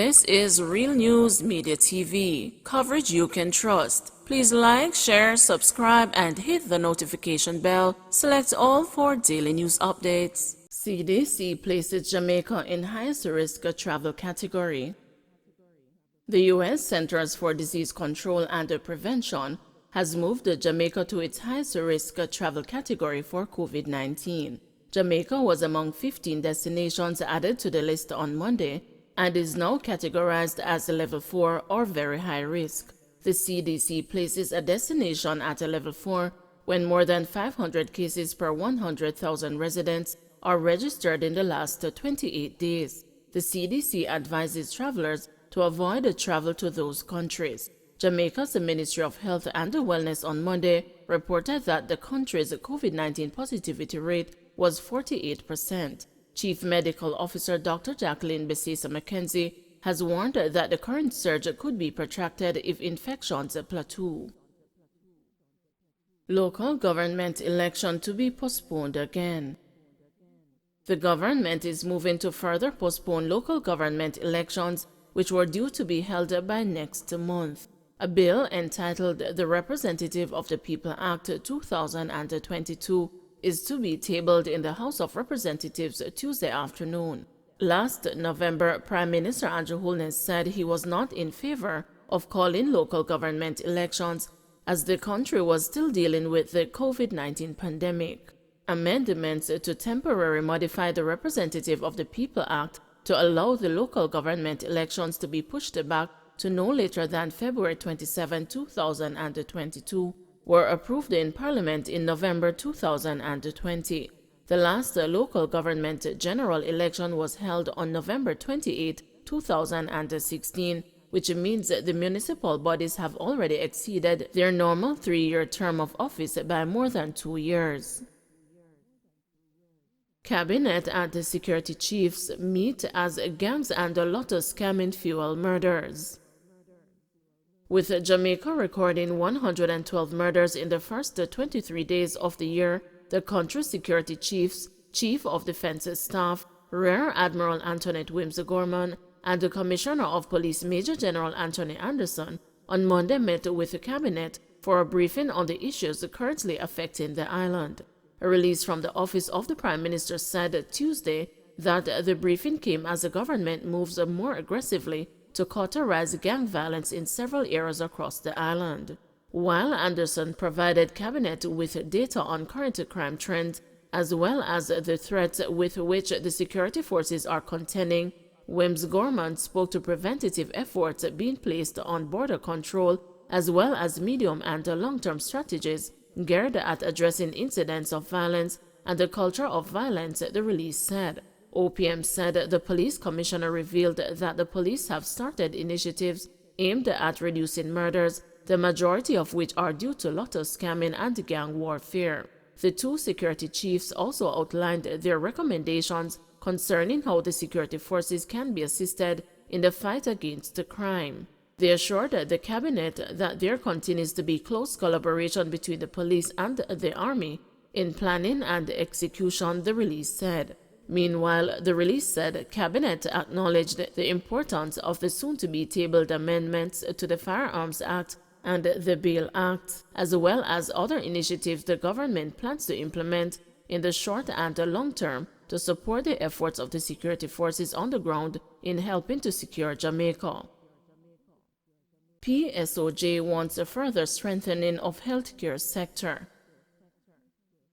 This is Real News Media TV, coverage you can trust. Please like, share, subscribe, and hit the notification bell. Select all for daily news updates. CDC places Jamaica in highest risk travel category. The U.S. Centers for Disease Control and Prevention has moved Jamaica to its highest risk travel category for COVID-19. Jamaica was among 15 destinations added to the list on Monday and is now categorized as a level 4 or very high risk. The CDC places a destination at a level 4 when more than 500 cases per 100,000 residents are registered in the last 28 days. The CDC advises travelers to avoid travel to those countries. Jamaica's Ministry of Health and Wellness on Monday reported that the country's COVID-19 positivity rate was 48%. Chief Medical Officer Dr. Jacqueline Besisa McKenzie has warned that the current surge could be protracted if infections plateau. Local government election to be postponed again. The government is moving to further postpone local government elections, which were due to be held by next month. A bill entitled the Representative of the People Act 2022 is to be tabled in the House of Representatives Tuesday afternoon. Last November, Prime Minister Andrew Wholenesss said he was not in favor of calling local government elections as the country was still dealing with the COVID-19 pandemic. Amendments to temporarily modify the Representative of the People Act to allow the local government elections to be pushed back to no later than February 27, 2022, were approved in Parliament in November 2020. The last local government general election was held on November 28, 2016, which means the municipal bodies have already exceeded their normal 3-year term of office by more than 2 years. Cabinet and the security chiefs meet as gangs and lotto scamming fuel murders. With Jamaica recording 112 murders in the first 23 days of the year, the country's security chiefs, Chief of Defense Staff, Rear Admiral Antoinette Wims-Gorman, and the Commissioner of Police Major General Anthony Anderson on Monday met with the Cabinet for a briefing on the issues currently affecting the island. A release from the office of the Prime Minister said Tuesday that the briefing came as the government moves more aggressively to cauterize gang violence in several areas across the island. While Anderson provided Cabinet with data on current crime trends as well as the threats with which the security forces are contending, Wims-Gorman spoke to preventative efforts being placed on border control as well as medium and long-term strategies geared at addressing incidents of violence and the culture of violence, the release said. OPM said the police commissioner revealed that the police have started initiatives aimed at reducing murders, the majority of which are due to lotto scamming and gang warfare. The two security chiefs also outlined their recommendations concerning how the security forces can be assisted in the fight against the crime. They assured the Cabinet that there continues to be close collaboration between the police and the army in planning and execution, the release said. Meanwhile, the release said Cabinet acknowledged the importance of the soon-to-be tabled amendments to the Firearms Act and the Bail Act, as well as other initiatives the government plans to implement in the short and the long term to support the efforts of the security forces on the ground in helping to secure Jamaica. PSAJ wants a further strengthening of healthcare sector.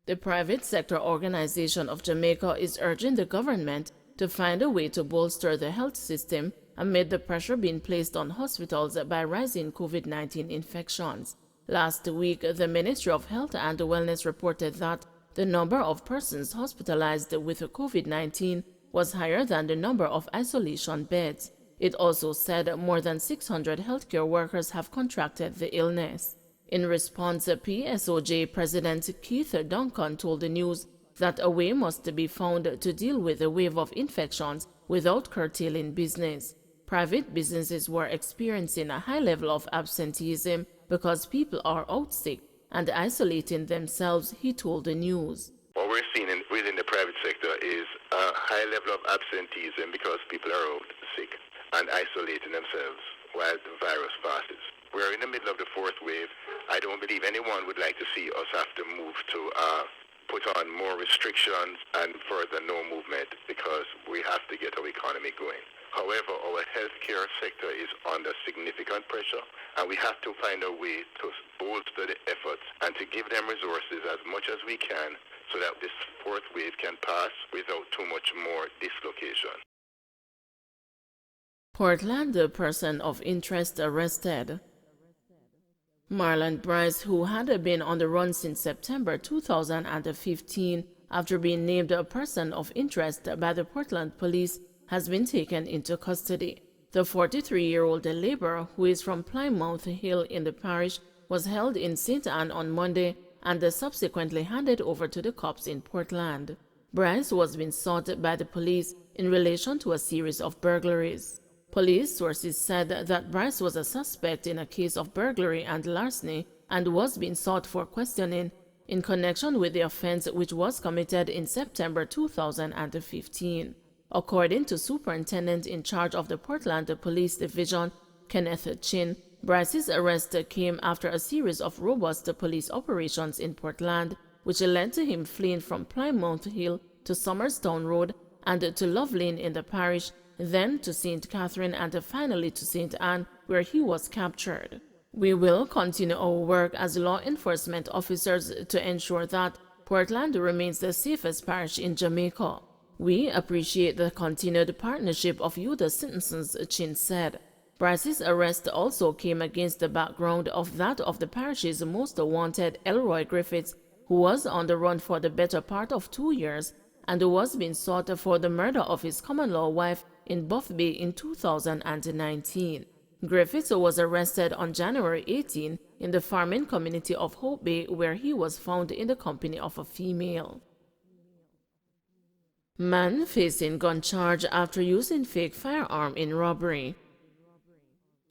The private sector organization of Jamaica is urging the government to find a way to bolster the health system amid the pressure being placed on hospitals by rising COVID-19 infections. Last week, the Ministry of Health and Wellness reported that the number of persons hospitalized with COVID-19 was higher than the number of isolation beds. It also said more than 600 healthcare workers have contracted the illness. In response, PSAJ President Keith Duncan told the news that a way must be found to deal with the wave of infections without curtailing business. Private businesses were experiencing a high level of absenteeism because people are out sick and isolating themselves, he told the news. What we're seeing within the private sector is a high level of absenteeism because people are out sick. and isolating themselves while the virus passes. We're in the middle of the fourth wave. I don't believe anyone would like to see us have to move to put on more restrictions and further no movement, because we have to get our economy going. However, our healthcare sector is under significant pressure, and we have to find a way to bolster the efforts and to give them resources as much as we can so that this fourth wave can pass without too much more dislocation. Portland, a person of interest arrested. Marlon Bryce, who had been on the run since September 2015 after being named a person of interest by the Portland police, has been taken into custody. The 43-year-old laborer, who is from Plymouth Hill in the parish, was held in St. Anne on Monday and subsequently handed over to the cops in Portland. Bryce was being sought by the police in relation to a series of burglaries. Police sources said that Bryce was a suspect in a case of burglary and larceny and was being sought for questioning in connection with the offense, which was committed in September 2015. According to Superintendent in charge of the Portland Police Division, Kenneth Chin, Bryce's arrest came after a series of robust police operations in Portland, which led to him fleeing from Plymouth Hill to Somerstown Road and to Love Lane in the parish, then to St. Catherine and finally to St. Anne, where he was captured. We will continue our work as law enforcement officers to ensure that Portland remains the safest parish in Jamaica. We appreciate the continued partnership of you, the citizens, Chin said. Bryce's arrest also came against the background of that of the parish's most wanted, Elroy Griffiths, who was on the run for the better part of 2 years and was being sought for the murder of his common-law wife in Buff Bay in 2019. Griffiths was arrested on January 18 in the farming community of Hope Bay, where he was found in the company of a female. Man facing gun charge after using fake firearm in robbery.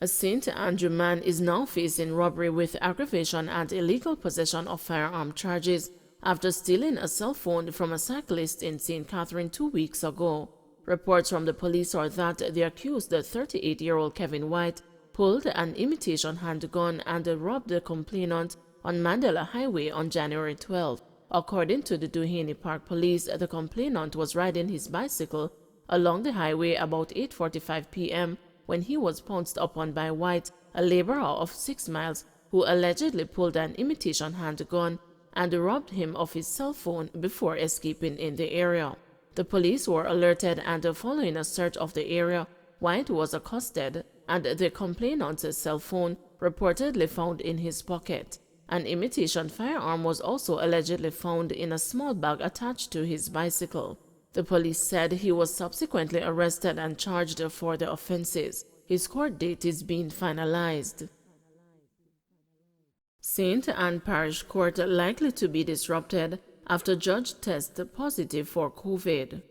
A St. Andrew man is now facing robbery with aggravation and illegal possession of firearm charges after stealing a cell phone from a cyclist in St. Catherine 2 weeks ago. Reports from the police are that the accused, the 38-year-old Kevin White, pulled an imitation handgun and robbed the complainant on Mandela Highway on January 12. According to the Duhaney Park Police, the complainant was riding his bicycle along the highway about 8:45 p.m. when he was pounced upon by White, a laborer of 6 miles, who allegedly pulled an imitation handgun and robbed him of his cell phone before escaping in the area. The police were alerted, and following a search of the area, White was accosted and the complainant's cell phone reportedly found in his pocket. An imitation firearm was also allegedly found in a small bag attached to his bicycle. The police said he was subsequently arrested and charged for the offenses. His court date is being finalized. St. Anne Parish Court likely to be disrupted after judge tests positive for COVID.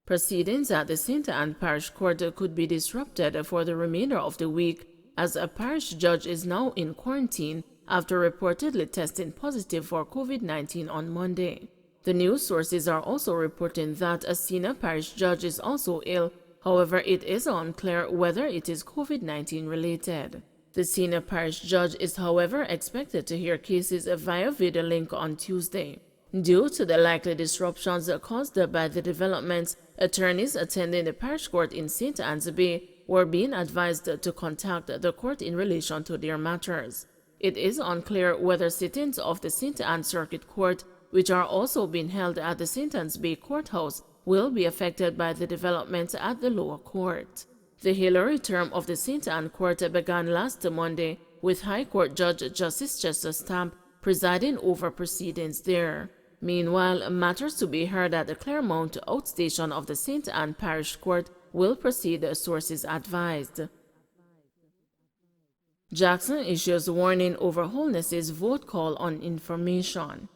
Proceedings at the St. Anne Parish Court could be disrupted for the remainder of the week, as a parish judge is now in quarantine after reportedly testing positive for COVID-19 on Monday. The news sources are also reporting that a senior parish judge is also ill. However, it is unclear whether it is COVID-19 related. The senior parish judge is, however, expected to hear cases via video link on Tuesday. Due to the likely disruptions caused by the developments, attorneys attending the parish court in St. Anne's Bay were being advised to contact the court in relation to their matters. It is unclear whether sittings of the St. Anne Circuit Court, which are also being held at the St. Anne's Bay Courthouse, will be affected by the developments at the lower court. The Hillary term of the St. Anne Court began last Monday, with High Court Judge Justice Chester Stamp presiding over proceedings there. Meanwhile, matters to be heard at the Claremont outstation of the St. Anne Parish Court will proceed, sources advised. Jackson issues warning over Wholeness's vote call on information.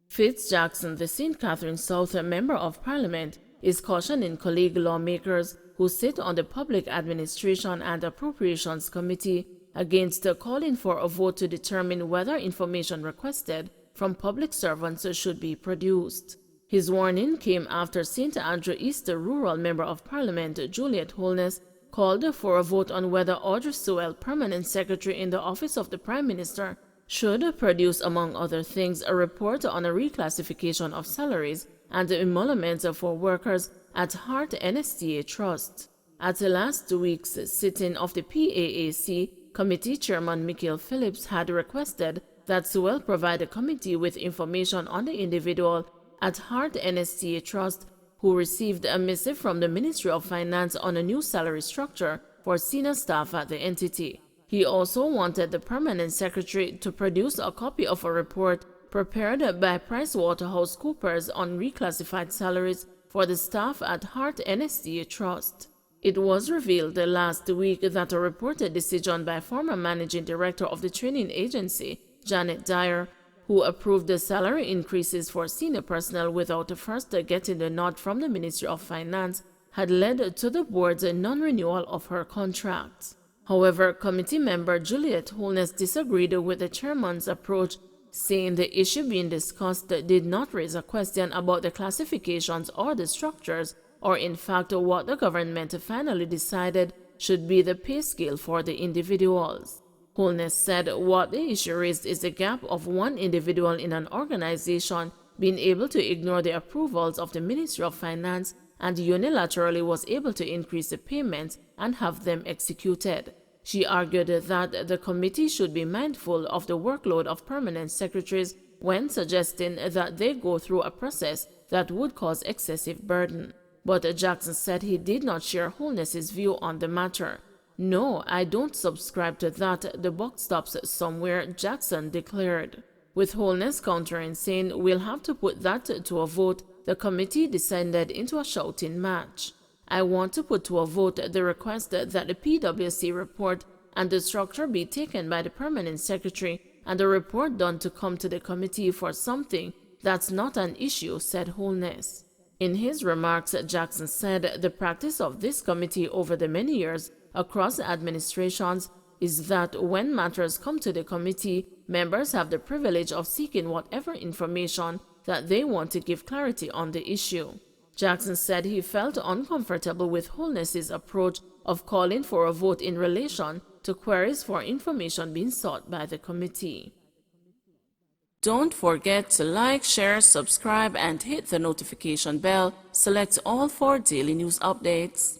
Fitz Jackson, the St. Catherine South Member of Parliament, is cautioning colleague lawmakers who sit on the Public Administration and Appropriations Committee against calling for a vote to determine whether information requested from public servants should be produced. His warning came after St. Andrew East Rural Member of Parliament Juliet Wholeness called for a vote on whether Audrey Sewell, Permanent Secretary in the Office of the Prime Minister, should produce, among other things, a report on a reclassification of salaries and emoluments for workers at Heart NSTA Trust. At last week's sitting of the PAAC, Committee Chairman Michael Phillips had requested that Sewell provide the committee with information on the individual at Heart NSTA Trust who received a missive from the Ministry of Finance on a new salary structure for senior staff at the entity. He also wanted the Permanent Secretary to produce a copy of a report prepared by PricewaterhouseCoopers on reclassified salaries for the staff at Heart NSTA Trust. It was revealed last week that a reported decision by former Managing Director of the training agency, Janet Dyer, who approved the salary increases for senior personnel without first getting the nod from the Ministry of Finance, had led to the board's non-renewal of her contract. However, committee member Juliet Wholeness disagreed with the chairman's approach, saying the issue being discussed did not raise a question about the classifications or the structures, or in fact what the government finally decided should be the pay scale for the individuals. Wholeness said what the issue raised is the gap of one individual in an organization being able to ignore the approvals of the Ministry of Finance and unilaterally was able to increase the payments and have them executed. She argued that the committee should be mindful of the workload of permanent secretaries when suggesting that they go through a process that would cause excessive burden. But Jackson said he did not share Wholeness's view on the matter. "No, I don't subscribe to that. The buck stops somewhere," Jackson declared. With Wholeness countering, saying we'll have to put that to a vote, the committee descended into a shouting match. "I want to put to a vote the request that the PwC report and the structure be taken by the Permanent Secretary and the report done to come to the committee for something that's not an issue," said Wholeness. In his remarks, Jackson said the practice of this committee over the many years across administrations is that when matters come to the committee, members have the privilege of seeking whatever information that they want to give clarity on the issue. Jackson said he felt uncomfortable with Wholeness's approach of calling for a vote in relation to queries for information being sought by the committee. Don't forget to like, share, subscribe, and hit the notification bell. Select all for daily news updates.